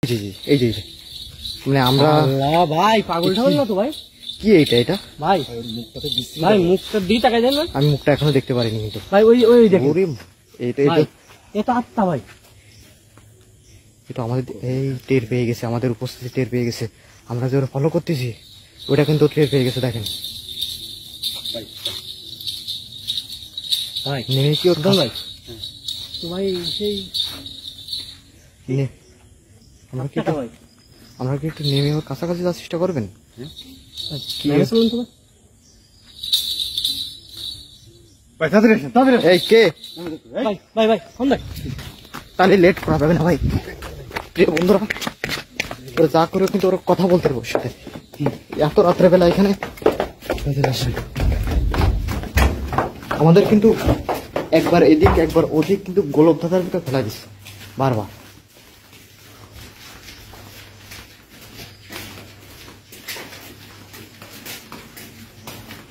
জি জি এই যে মানে আমরা ভাই পাগল ঠাগল না তো ভাই? কি এইটা এটা ভাই ভাই মুখটা দিয়ে তাকাই দেন না। আমি মুখটা এখনো দেখতে পারিনি কিন্তু ভাই ওই ওই দেখুন এটা এটা আত্মা ভাই। এটা আমাদের এই টের পেয়ে গেছে, আমাদের উপস্থিতি টের পেয়ে গেছে। আমরা যে ওরা ফলো করতেছি ওটা কিন্তু টের পেয়ে গেছে। দেখেন ভাই নেমে কি ওর ভাই তো ভাই সেই আমরা কি একটু নেমে ওর কাছাকাছি যাওয়ার চেষ্টা করবেন? এই কে ভাই ভাই তাহলে লেট করা যাবে না ভাই। প্রিয় বন্ধুরা ওরা যা করে কিন্তু ওরা কথা বলতে পারবো সাথে এত রাত্রেবেলা এখানে আমাদের কিন্তু একবার এদিক একবার ওদিক কিন্তু গোলক ধাঁধার ভিতরে ফেলা দিচ্ছে বারবার।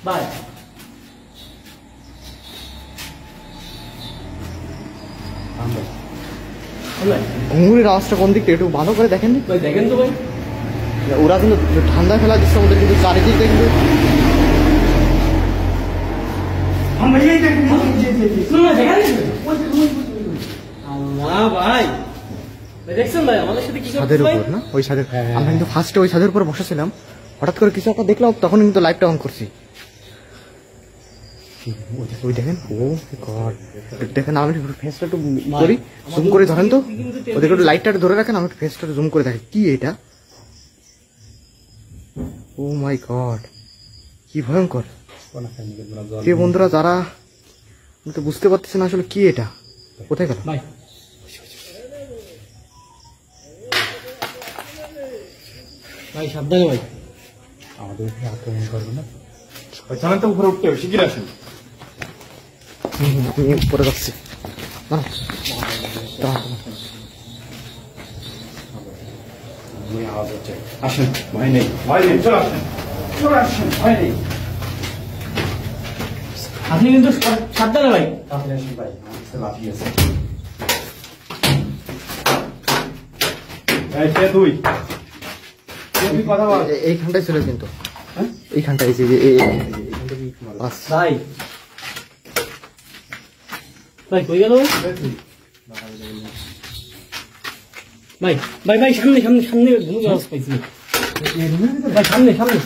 ভাই ঘুঙুরের আওয়াজটা কোন দিকটা একটু ভালো করে দেখেন ভাই দেখেন তো ভাই। ওরা কিন্তু ঠান্ডা ফেলা দিচ্ছে আমাদের কিন্তু চারিদিকে কিন্তু ছাদের উপর না ওই ছাদের আমরা কিন্তু ফার্স্টে ওই ছাদের উপর বসেছিলাম, হঠাৎ করে কিছু একটা দেখলাম তখন কিন্তু লাইভটা অন করছি। ওই দেখেন ও গড দেখেন আমি ফেসটা একটু করি জুম করে ধরেন তো ওদেরকে একটু লাইটটা ধরে রাখেন আমি একটু ফেসটা জুম করে দেখি কি এটা। ও মাই গড কি ভয়ঙ্কর। প্রিয় বন্ধুরা যারা আমি তো বুঝতে পারতেছি না আসলে কি এটা, কোথায় গেল ভাই সাবধানে ভাই আমাদের আক্রমণ করবে না। তো উপরে উঠতে হবে, শিগগির আসেন। আমি উপরে যাচ্ছি আসেন ভয় নেই ভয় নেই চলে আসেন চলে আসেন ভয় নেই। আপনি কিন্তু সাবধানে ভাই। আপনি আসেন ভাই আমার লাঠি আছে। তুই কথা বল এইখানটাই ছিল কিন্তু এইখানটাই ভাই ভাই কই গেল ভাই ভাই ভাই সামনে সামনে সামনে ঘুরে যাওয়া পাইছি ভাই সামনে সামনে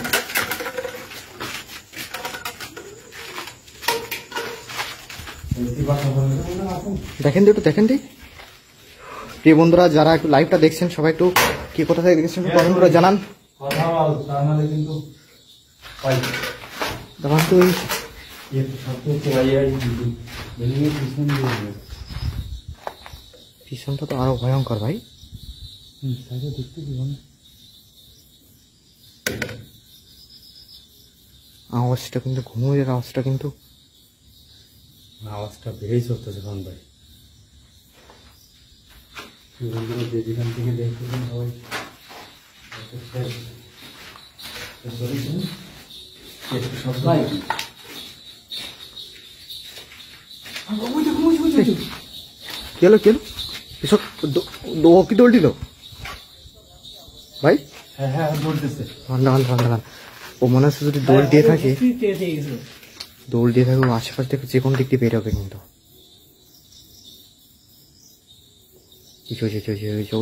দেখেন একটু দেখেন দিই। প্রিয় বন্ধুরা যারা একটু লাইভটা দেখছেন সবাই একটু কি কোথা থেকে দেখছেন কমেন্ট করে জানান। পিছনটা তো আরো ভয়ঙ্কর ভাই। আওয়াজটা কিন্তু ঘুমের আওয়াজটা কিন্তু আওয়াজটা বেড়েই চলতেছে খান ভাই। যেখান থেকে দেখতেছেন সবাই কেলো কেলো এসব কি দৌড় দিল ভাই? হ্যাঁ দৌড়তেছে। ও মনে হচ্ছে যদি দৌড় দিয়ে থাকে ও আশেপাশ থেকে যে কোনো দিক দিয়ে বেরোবে কিন্তু।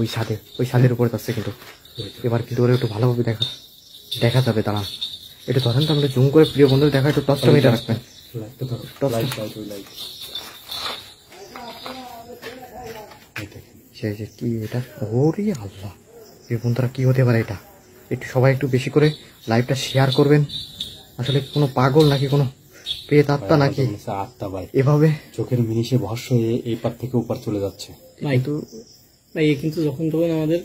ওই ছাদের উপরে যাচ্ছে কিন্তু এবার কিন্তু ওরা একটু ভালোভাবে দেখা যাবে। দাঁড়ান এটা ধরেন তো আমরা জুম করে প্রিয় বন্ধুদের দেখা একটু টর্চটা মেরে রাখবেন। কি এটা ওরে আল্লাহ প্রিয় বন্ধুরা কি হতে পারে এটা? একটু সবাই একটু বেশি করে লাইভটা শেয়ার করবেন। আসলে কোনো পাগল নাকি কোনো প্রেত আত্মা নাকি আত্মা ভাই এভাবে চোখের মিনিশে ভস্য হয়ে এই পার থেকে ওপার চলে যাচ্ছে ভাই। তো ভাই কিন্তু যখন তখন আমাদের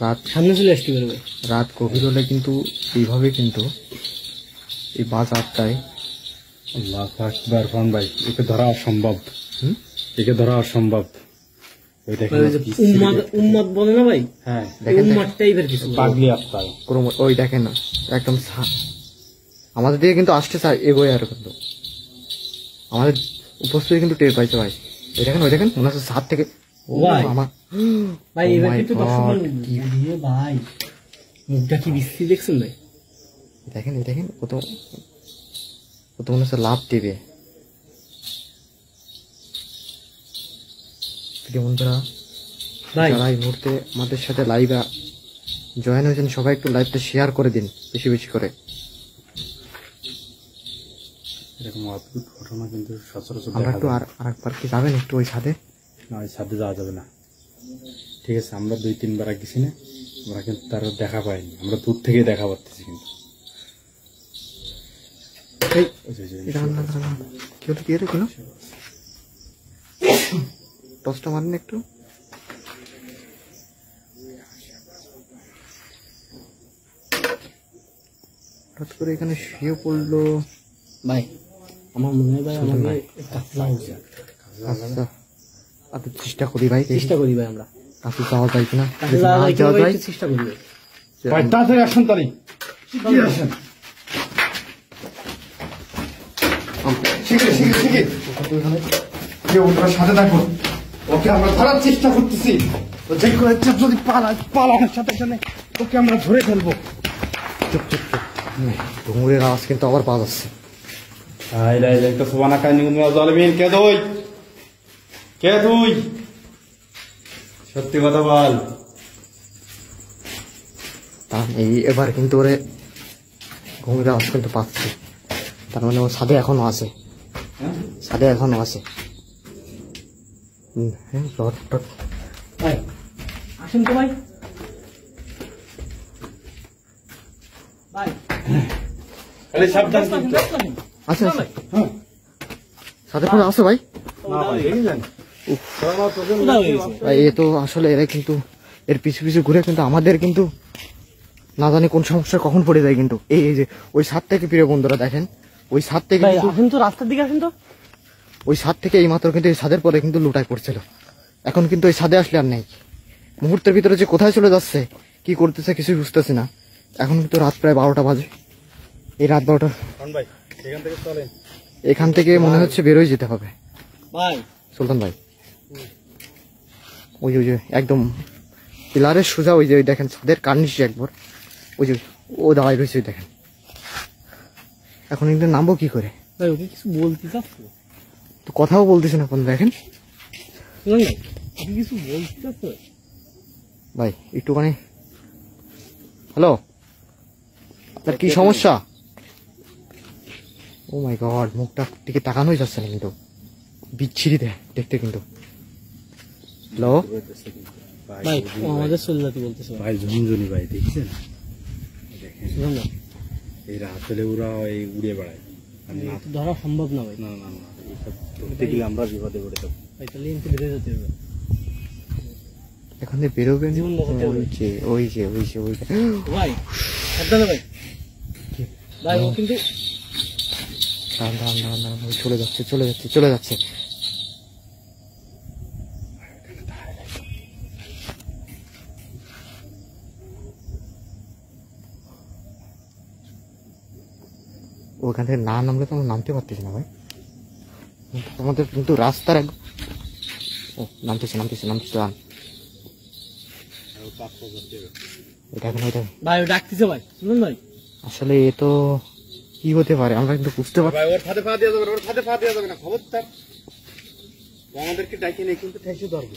রাত সামনে চলে আসতে পারবে। রাত গভীর হলে কিন্তু এইভাবে কিন্তু এই বাস আটটায় আল্লাহু আকবার খান ভাই একে ধরা অসম্ভব। একে ধরা অসম্ভব। ওই দেখেন উম্মত বলে না ভাই? হ্যাঁ উম্মত টাইপের কিছু পাগলি আত্মা। ওই দেখেন না একদম আমাদের দিকে কিন্তু আসতে চায় এগোয় আর কিন্তু আমাদের উপস্থিতি কিন্তু টের পাইছে ভাই। ওই দেখেন মনে হচ্ছে ছাদ থেকে ও ভাই। আমার ভাই Oh এবার my কিন্তু God, দর্শক কি- দিয়ে ভাই মুখটা কি বিশ্রী দেখছেন ভাই? দেখেন এই দেখেন কত কত মনে হচ্ছে লাভ দেবে। প্রিয় বন্ধুরা, ভাই যারা এই মুহূর্তে আমাদের সাথে লাইভে জয়েন হয়েছেন সবাই একটু লাইভটা শেয়ার করে দিন বেশি বেশি করে। এরকম অদ্ভুত ঘটনা কিন্তু সচরাচর আমরা দেখা একটু যায় না। আর একবার কি যাবেন একটু ওই ছাদে? না, ওই ছাদে যাওয়া যাবে না। ঠিক আছে, আমরা 2-3 বার গেছি না, আমরা কিন্তু তার দেখা পাইনি, আমরা দূর থেকে দেখা পাচ্ছি কিন্তু। এই ওই যে- যে- দাঁড়ান, দাঁড়ান, দাঁড়ান। কি হলো কি হলো কি হলো? টসটা মারেন একটু। হঠাৎ করে এখানে শুয়ে পড়লো। ভাই আমার মনে হয় ভাই আমাকে কাছে যাওয়া উচিত। আচ্ছা একটু চেষ্টা করি ভাই, দেখি চেষ্টা করি ভাই আমরা কাছে যাওয়া যায় কিনা। কাছে যদি যাওয়া না যায় কিনা যাওয়া ভাই যায় একটু চেষ্টা করি ভাই। ভাই তাড়াতাড়ি আসুন, তাড়াতাড়ি শিগগির আসেন। শিগগির, শিগগির, শিগগির। যে ওটার সাথে থাকুন, ওকে আমরা ধরার চেষ্টা করতেছি। ও যে কোনো একটা যদি পালানোর সাথে সাথে ওকে আমরা ধরে ফেলবো। ঘুঙুরের আওয়াজ কিন্তু আবার পাওয়া যাচ্ছে। একটা সুবানা কাহিনী জালমিন, কে তুই? কে তুই? সত্যি কথা বল। এবার কিন্তু ওরে ঘুঙুরের আওয়াজ কিন্তু পাচ্ছে, তার মানে ও ছাদে এখনো আছে, ছাদে এখনো আছে। হ্যাঁ রড টড। ভাই আসেন তো ভাই। ভাই খালি সাবধান আসেন, কিন্তু। আসেন। আচ্ছা না আচ্ছা ভাই, ছাদে পরে আছে ভাই। না ভাই, দেখেছেন? কোথাও হয়ে গেছে। ভাই এ তো আসলে এরা কিন্তু এর পিছু পিছু ঘুরে কিন্তু আমাদের কিন্তু না জানি কোন সমস্যা কখন পড়ে যায় কিন্তু। এই যে ওই ছাদ থেকে, প্রিয় বন্ধুরা দেখেন, ওই ছাদ থেকে ভাই কিন্তু আসেন তো, রাস্তার দিকে আসেন তো। ওই ছাদ থেকে এই মাত্র কিন্তু এই ছাদের পরে কিন্তু লুটাই পড়ছিল। এখন কিন্তু ওই ছাদে আসলে আর নেই। মুহূর্তের ভিতরে যে কোথায় চলে যাচ্ছে, কি করতেছে কিছুই বুঝতেছি না। এখন কিন্তু রাত প্রায় 12টা বাজে। এই রাত 12টা ভাই এখান থেকে চলেন। এখান থেকে মনে হচ্ছে বেরোয় যেতে হবে। ভাই সুলতান ভাই ওই যে একদম পিলারের সোজা ওই যে ওই দেখেন ছাদের কার্নিশে একবার ওই যে ও দাঁড়াই রয়েছে, ওই দেখেন। এখন কিন্তু নামবো কি করে? ভাই ওকে কিছু বলতে চাচ্ছ? তো কথাও বলতেছে না এখন দেখেন। শুনুন ভাই, ওকে কিছু বলতে চাচ্ছ? ভাই একটুখানি, হ্যালো, আপনার কি সমস্যা? ও মাই গড, মুখটা দিকে তাকানোই যাচ্ছে না কিন্তু, বিচ্ছিরি দেখতে কিন্তু। হ্যালো ভাই ও আমাদের চলে যেতে বলতেছে ভাই। ভাই ঝুনঝুনি ভাই, দেখছেন? দেখেন শুনুন না, এই রাত হলে ওরা এই উড়ে বেড়ায়। আর না, তো ধরা সম্ভব না ভাই। না না না, এইসব ধরতে গেলে আমরা বিপদে পড়ে যাবো। ভাই তাহলে এনতে বেড়ে যেতে হবে। এখান থেকে বেরোবেন? জীবন দেখাতে হবে। ওই যে ভাই সাবধানে ভাই। ভাই ও কিন্তু দাঁড়ান, ওই চলে যাচ্ছে। ওখান থেকে না নামলে তো আমরা নামতে পারতেছি না ভাই। আমাদের কিন্তু রাস্তার ও নামতেছে দাঁড়ান। এটা এখন ওইটা ভাই ও ডাকতেছে ভাই। শুনুন ভাই, আসলে এ তো কি হতে পারে আমরা কিন্তু বুঝতে পারছি। ভাই ওর ফাঁদে পা দেওয়া যাবে না, ওর ফাঁদে পা দেওয়া যাবে না, খবরদার। ও আমাদেরকে ডাকিয়ে নিয়ে কিন্তু ঠেসে ধরবে।